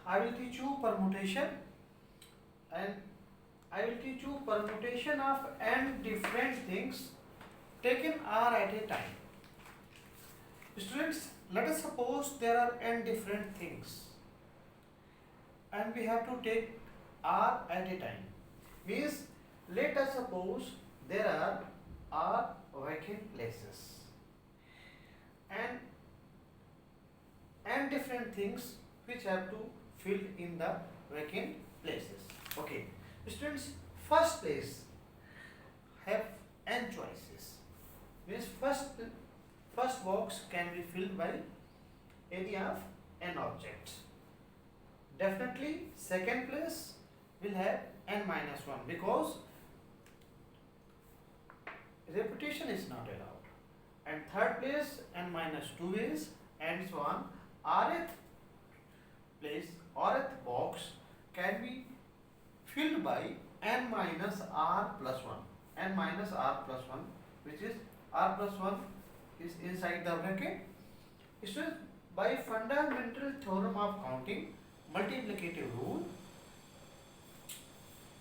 I will teach you permutation, and I will teach you permutation of n different things taken r at a time. Students, let us suppose there are n different things and we have to take r at a time. Means, let us suppose there are r vacant places and n different things which have to fill in the vacant places. Okay, students, first place have n choices. Means first box can be filled by any of n objects. Definitely second place will have n minus 1 because repetition is not allowed, and third place n minus 2 is, and so on. Rth place or rth box can be filled by n minus r plus 1, n minus r plus 1, which is r plus 1 is inside the bracket. So by fundamental theorem of counting, multiplicative rule,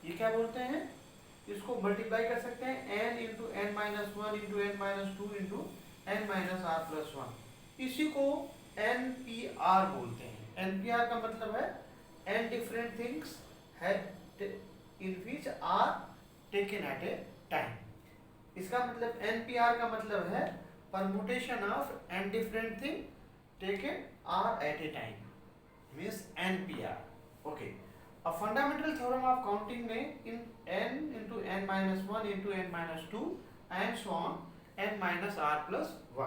ये क्या बोलते हैं, इसको multiply कर सकते हैं n into n minus one into n minus two into n minus r plus one. इसी को NPR बोलते हैं. NPR का मतलब है n different things have in which are taken at a time. इसका मतलब NPR का मतलब है permutation of n different thing taken r at a time. Means NPR. Okay. A fundamental theorem of counting में in n into n minus 1 into n minus 2 and so on n minus r plus 1.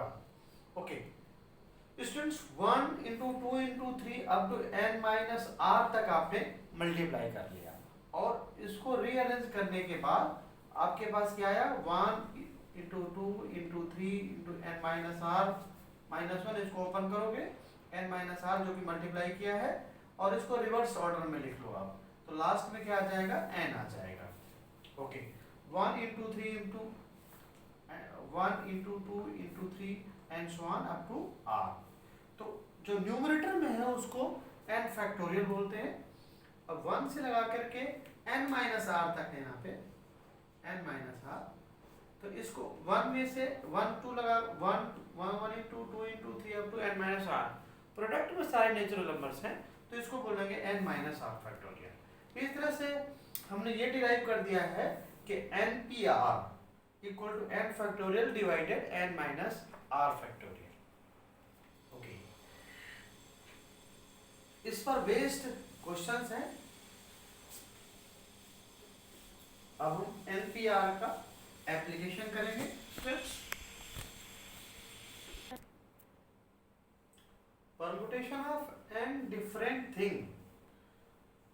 Okay. Students, 1 into 2 into 3 up to n minus r तक आपने multiply कर लिया और इसको rearrange करने के बाद आपके पास क्या आया, 1 into 2 into 3 into n minus r minus 1. इसको ओपन करोगे n माइनस आर जो कि मल्टीप्लाई किया है और इसको रिवर्स ऑर्डर में लिख लो आप, तो लास्ट में क्या आ जाएगा, n आ जाएगा. Okay, 1 into 3 into 1 into 2 into 3 and so on up to r. तो जो न्यूमरेटर में है उसको n फैक्टोरियल बोलते हैं. अब 1 से लगा करके n माइनस आर तक है, यहाँ पे n माइनस आर, तो इसको 1 में से 1 2 लगा 1 into 2 into 3 up to n minus r. Product में सारे नेचुरल नंबर्स हैं तो इसको बोलेंगे n माइनस आर फैक्टोरियल. इस तरह से हमने ये डिराइव कर दिया है कि NPR equal to n factorial divided n minus r factorial. Okay, इस पर बेस्ड क्वेश्चंस हैं. अब हम NPR का एप्लीकेशन करेंगे. Permutation of n different thing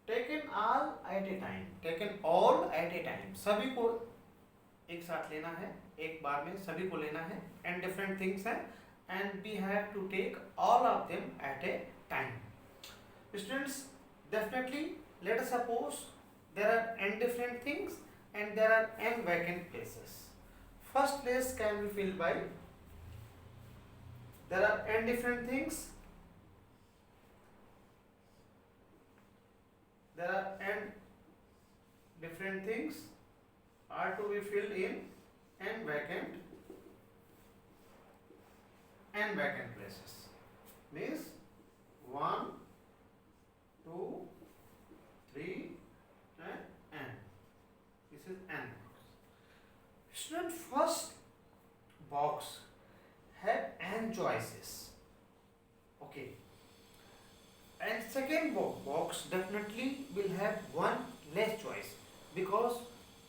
taken all at a time. Taken all at a time. सभी को एक साथ लेना है, एक बार में सभी को लेना है. n different things हैं and we have to take all of them at a time. Students, definitely let us suppose there are n different things and there are n vacant places. First place can be filled by, there are n different things. There are n different things are to be filled in n vacant places. Means 1, 2, 3 and n. This is n. Student, first box have n choices. Okay. And second box definitely will have one less choice because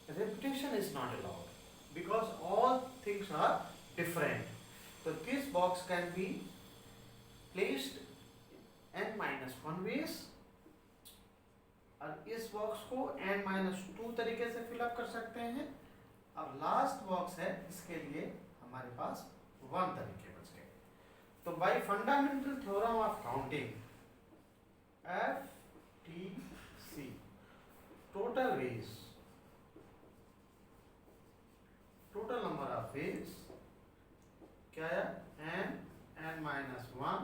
repetition is not allowed, because all things are different. So this box can be placed n minus 1 ways और इस box को n minus 2 तरीके से fill up कर सकते हैं. अब last box है, इसके लिए हमारे पास 1 तरीके बच गए. तो bye fundamental theorem of counting FTC, total ways, total number of ways क्या है, n minus 1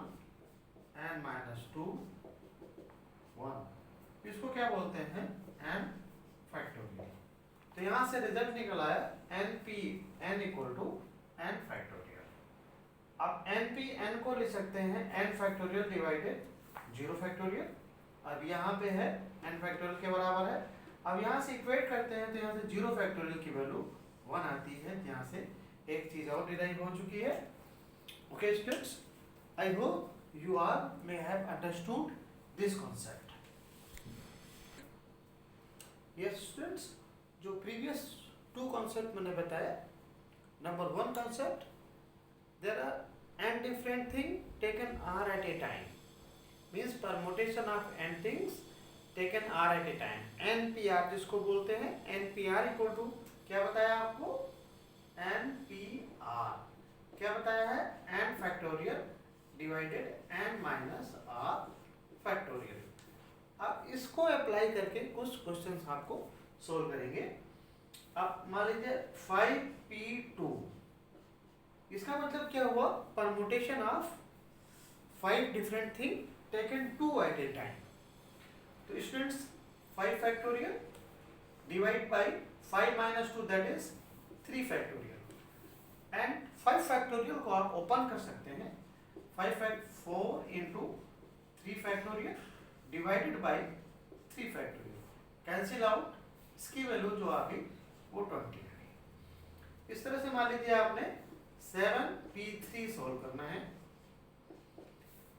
n minus 2 1। इसको क्या बोलते हैं? n factorial. तो यहाँ से रिजल्ट निकल आया n equal to n factorial. अब n को लिख सकते हैं n फैक्टोरियल डिवाइडेड 0 फैक्टोरियल। अब यहाँ पे है n फैक्टोरियल के बराबर है। अब यहाँ से इक्वेट करते हैं तो यहाँ से 0 फैक्टोरियल की वैल्यू 1 आती है। यहाँ से एक चीज और डिराइव हो चुकी है। Okay students, I hope you are may have understood this concept. Yes students, जो प्रीवियस 2 कॉन्सेप्ट मैंने बताया, number 1 concept, there are n different thing taken r at a time, means permutation of n things taken r at a time, npr जिसको बोलते हैं। npr equal to क्या बताया आपको? npr क्या बताया है? n factorial divided n minus r factorial. अब इसको अप्लाई करके कुछ क्वेश्चंस आपको सोल्व करेंगे। अब मान लीजिए 5p2, इसका मतलब क्या हुआ? Permutation of 5 different thing taken 2 at a time. तो students 5 factorial divide by 5 minus 2 that is 3 factorial. And 5 factorial को आप ओपन कर सकते हैं। 4 into 3 factorial divided by 3 factorial, cancel out, इसकी वैल्यू जो आ गई वो 20 है। इस तरह से मान लीजिए आपने 7p3 सॉल्व करना है।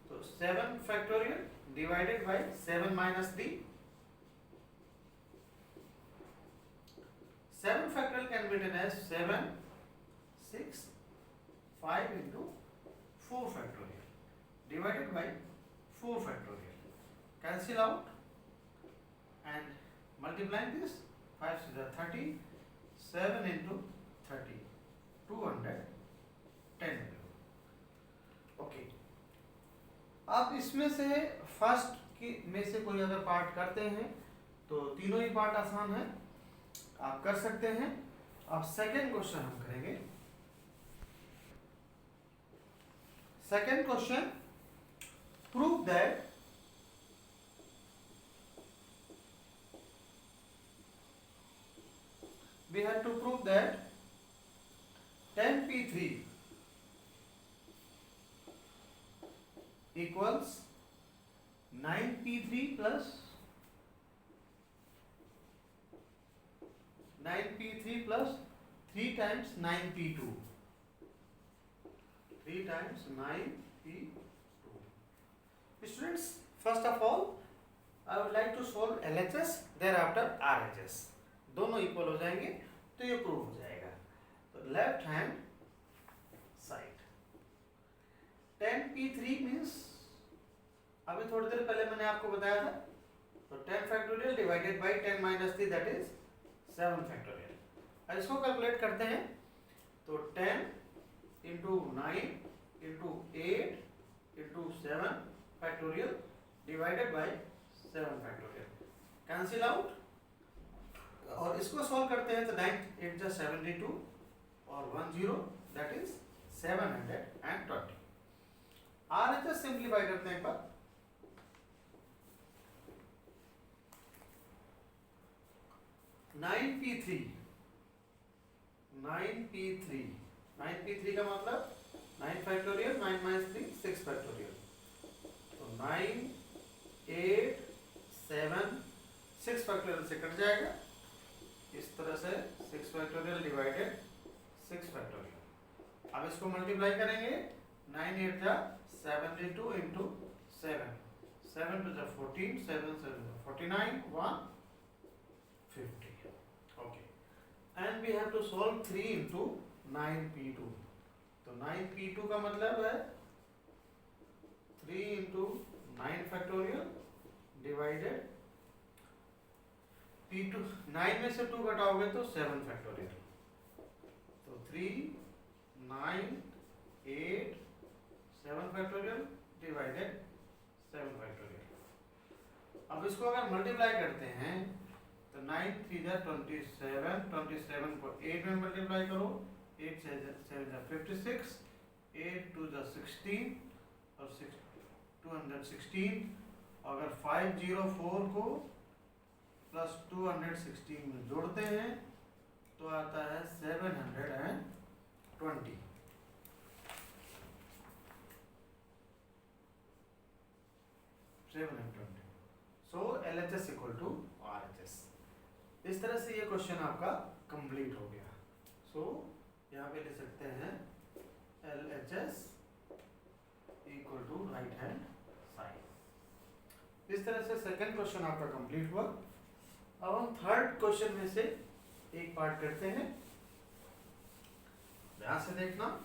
तो 7 factorial divided bye 7 minus 3। 7 factorial can be written as 7, 6, 5 into 4 factorial divided by 4 factorial. Cancel out and multiplying this, 5 is 30, 7 into 30, 210. Okay. आप इसमें से फर्स्ट की में से कोई अगर पार्ट करते हैं तो तीनों ही पार्ट आसान है, आप कर सकते हैं। अब सेकेंड क्वेश्चन हम करेंगे। Second question, prove that we have to prove that 10p3 equals 9p3 plus 3 times 9p2. 3 times 9p2. Students, first of all, I would like to solve LHS, thereafter RHS. दोनों equal हो जाएंगे तो ये prove हो जाएगा। तो left hand side 10p3 means अभी थोड़ी देर पहले मैंने आपको बताया था, तो 10 factorial divided bye 10 minus 3 that is 7 factorial. अब इसको कैलकुलेट करते हैं तो 10 into 9 into 8 into 7 factorial divided bye 7 factorial, cancel out. और इसको सॉल्व करते हैं तो 9 8 जा 72 और 1 0 दैट इज 720। RHS सिंप्लीफाई करते हैं एक बार। नाइन पी थ्री का मतलब 9 फैक्टोरियल 9 माइनस 3 6 फैक्टोरियल। तो 9 8 7 6 फैक्टोरियल से कट जाएगा इस तरह से, 6 फैक्टोरियल डिवाइडेड 6 फैक्टोरियल। अब इसको मल्टीप्लाई करेंगे, 9 8 जा 72 इंटू 7, 7 टू जा 14, 7 7 49, 150। Okay, and we have to solve 3 into 9p2। तो 9p2 का मतलब है 3 इंटू 9 फैक्टोरियल डिवाइडेड p2, 9 में से 2 घटाओगे तो 7 फैक्टोरियल। तो 3 9 8 7 फैक्टोरियल डिवाइडेड 7 फैक्टोरियल। अब इसको अगर मल्टीप्लाई करते हैं तो 9 3 जा 27, 27 को 8 में मल्टीप्लाई करो, 8 से 7 जा 56, 8 2 जा 16 और 6 216 अगर 504 को प्लस 216 में जोड़ते हैं तो आता है 720। सो LHS इक्वल टू RHS। इस तरह से ये क्वेश्चन आपका कंप्लीट हो गया। सो यहाँ पे ले सकते हैं LHS equal to right hand side. इस तरह से सेकंड क्वेश्चन आपका कंप्लीट हुआ। अब हम थर्ड क्वेश्चन में से एक पार्ट करते हैं, ध्यान से देखना।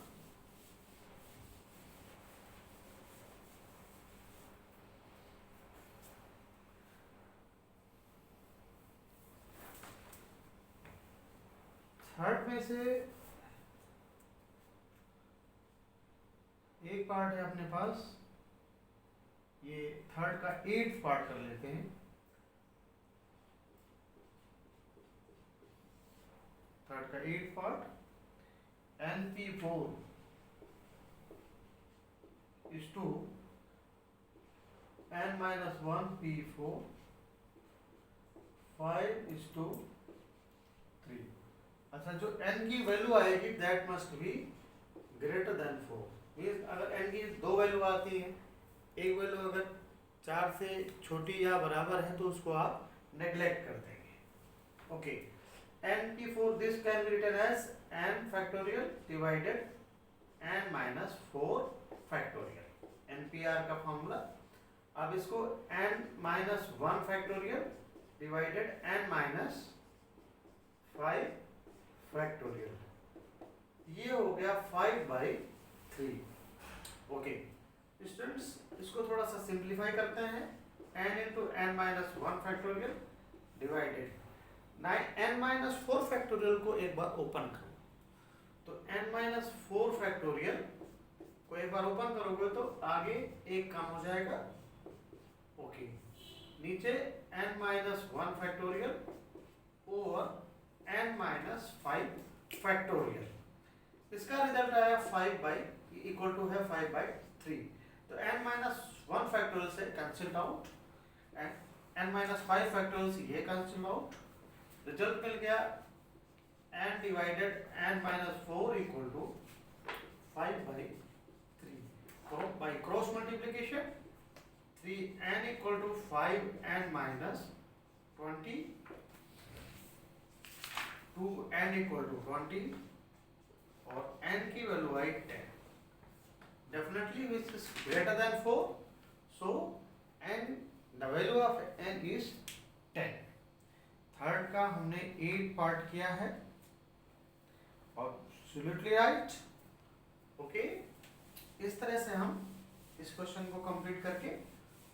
थर्ड में से एक पार्ट है अपने पास, ये थर्ड का 8th पार्ट कर लेते हैं। थर्ड का 8th part, NP4 is to n-1 P4, 5 is to 3। अच्छा, जो n की वैल्यू आएगी that must be greater than 4। Means अगर n की दो वैल्यू आती है, एक वैल्यू अगर 4 से छोटी या बराबर है तो उसको आप नेग्लेक्ट कर देंगे। Okay, NP4 this can be written as n factorial divided n-4 factorial, NPR का फॉर्मूला। अब इसको n-1 factorial divided n-5 factorial, ये हो गया 5/3। ओके स्टूडेंट्स, इसको थोड़ा सा सिंप्लीफाई करते हैं। n into n-1 factorial divided n-4 factorial को एक बार ओपन करो, तो n-4 फैक्टोरियल को एक बार ओपन करोगे तो आगे एक कम हो जाएगा। ओके, नीचे n-1 फैक्टोरियल और n-5 फैक्टोरियल, इसका रिजल्ट आया 5 इक्वल टू है 5/3। तो n-1 फैक्टोरियल से cancel out and n-5 factorial से ये कैंसिल आउट, रिजल्ट मिल गया n divided n-4 equal to 5/3। तो by cross multiplication 3n equal to 5n-20, 2n equal to 20 और n की वैल्यू आई 10। Definitely which is greater than 4, so n the value of n is 10। Third का हमने 8 part किया है और absolutely right. Okay, इस तरह से हम इस क्वेश्चन को कंप्लीट करके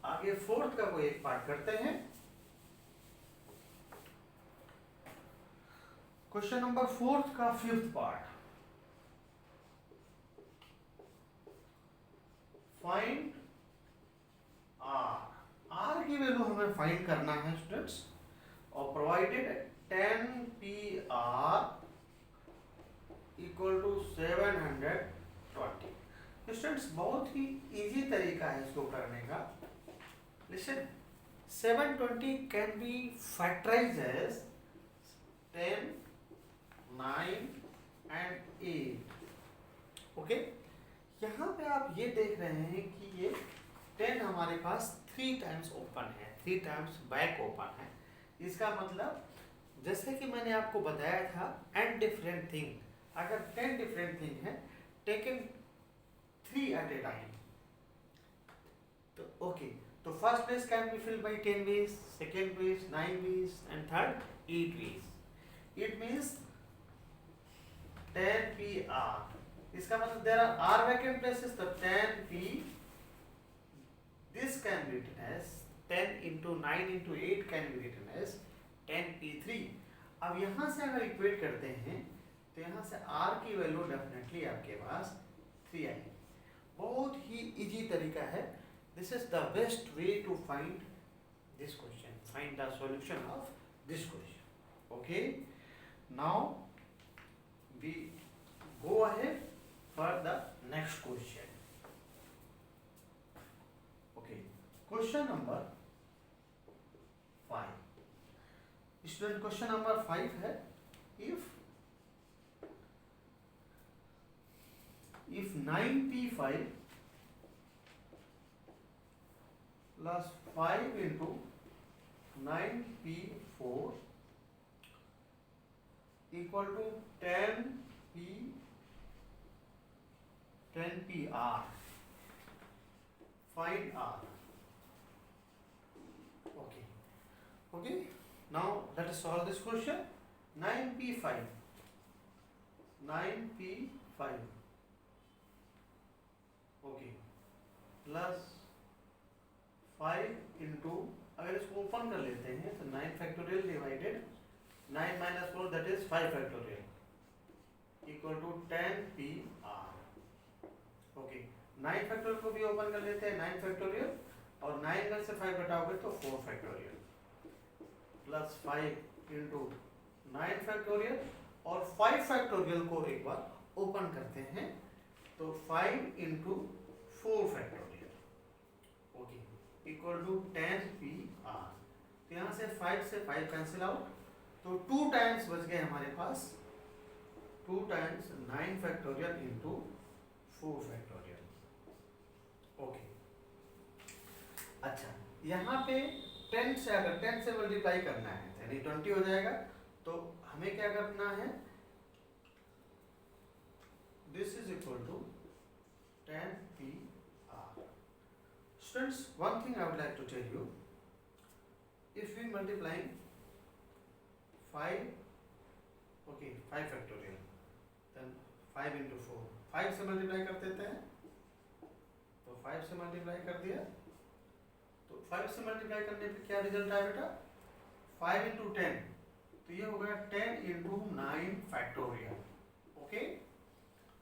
आगे फोर्थ का कोई एक पार्ट करते हैं। क्वेश्चन नंबर 4 का 5th पार्ट, फाइंड r की वैल्यू हमें फाइंड करना है स्टूडेंट्स, और provided 10PR equal to 720। Students, बहुत ही इजी तरीका है इसको करने का। Listen, 720 can be factorized as 10, 9 and 8। Okay, यहाँ पे आप ये देख रहे हैं कि ये 10 हमारे पास 3 टाइम्स ओपन है, 3 टाइम्स बैक ओपन है। इसका मतलब जैसे कि मैंने आपको बताया था एंड डिफरेंट थिंग, अगर 10 डिफरेंट थिंग है टेकन 3 एट ए टाइम, तो ओके, तो first ways can be filled by 10 ways, second ways 9 ways and third 8 ways। It means 10PR, इसका मतलब there are r vacant places, तो 10P, this can be written as 10 into 9 into 8 can be written as 10P3। अब यहाँ से अगर equate करते हैं तो यहाँ से r की वैल्यू डेफिनेटली आपके पास 3 आएगी। बहुत ही इजी तरीका है। This is the best way to find this question, find the solution of this question. Okay, now we go ahead for the next question. Okay, question number 5। Student question number 5 है, if 9p5 plus 5 into 9p4 equal to 10pr, find r. Okay, now let us solve this question. 9p5 okay plus 5 into, अगर इसको open कर लेते हैं तो 9 factorial divided 9 minus 4 that is 5 factorial equal to 10pr. Okay, 9 factorial को भी open कर लेते हैं, 9 फैक्टोरियल, और 9 में से 5 घटाओगे तो 4 फैक्टोरियल प्लस 5 इंटू 9 फैक्टोरियल, और 5 फैक्टोरियल को एक बार ओपन करते हैं तो 5 into 4 factorial, okay, equal to 10pr. तो यहाँ से 5 से 5 कैंसिल आउट, तो 2 टाइम्स बच गए हमारे पास, 2 times 9 factorial into 4 factorial, okay. अच्छा, यहाँ पे 10 से अगर 10 से मल्टीप्लाई करना है यानी 20 हो जाएगा, तो हमें क्या करना है, this is equal to 10pr. Students, one thing I would like to tell you, if we multiply 5, okay, 5 factorial, then 5 into 4, 5 से मल्टीप्लाई कर देते हैं, तो 5 से मल्टीप्लाई कर दिया, तो 5 से मल्टीप्लाई करने पे क्या रिजल्ट आया बेटा, 5 into 10, तो ये हो गया 10 into 9 factorial, okay,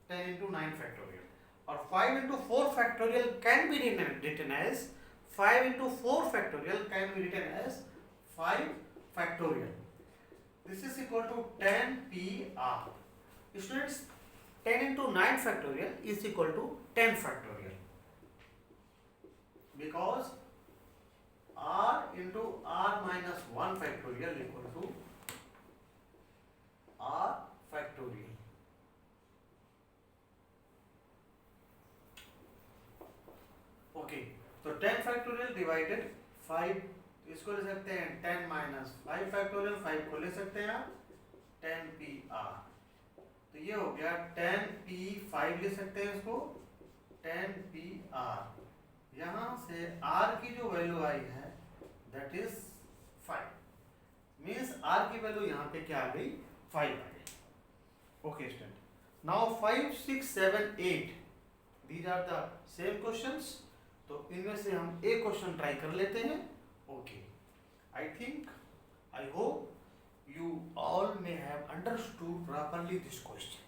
10 into 9 factorial, और 5 into 4 factorial can be written as 5 into 4 factorial can be written as 5 factorial. This is equal to 10pr. Students, 10 into 9 factorial is equal to 10 factorial, because r into r minus 1 factorial equal to r factorial. Okay, तो 10 factorial divided 5, इसको ले सकते हैं 10 minus 5 factorial, 5 को ले सकते हैं आप 10pr, तो ये हो गया 10p5 ले सकते हैं इसको 10pr, यहाँ से r की जो वैल्यू आई है दैट इज 5, मीन्स r की वैल्यू यहाँ पे क्या आ गई, 5 आ गई. Okay student, now 5, 6, 7, 8 these are the same questions, तो इनमें से हम एक क्वेश्चन ट्राई कर लेते हैं. Okay, I think, I hope you all may have understood properly this question.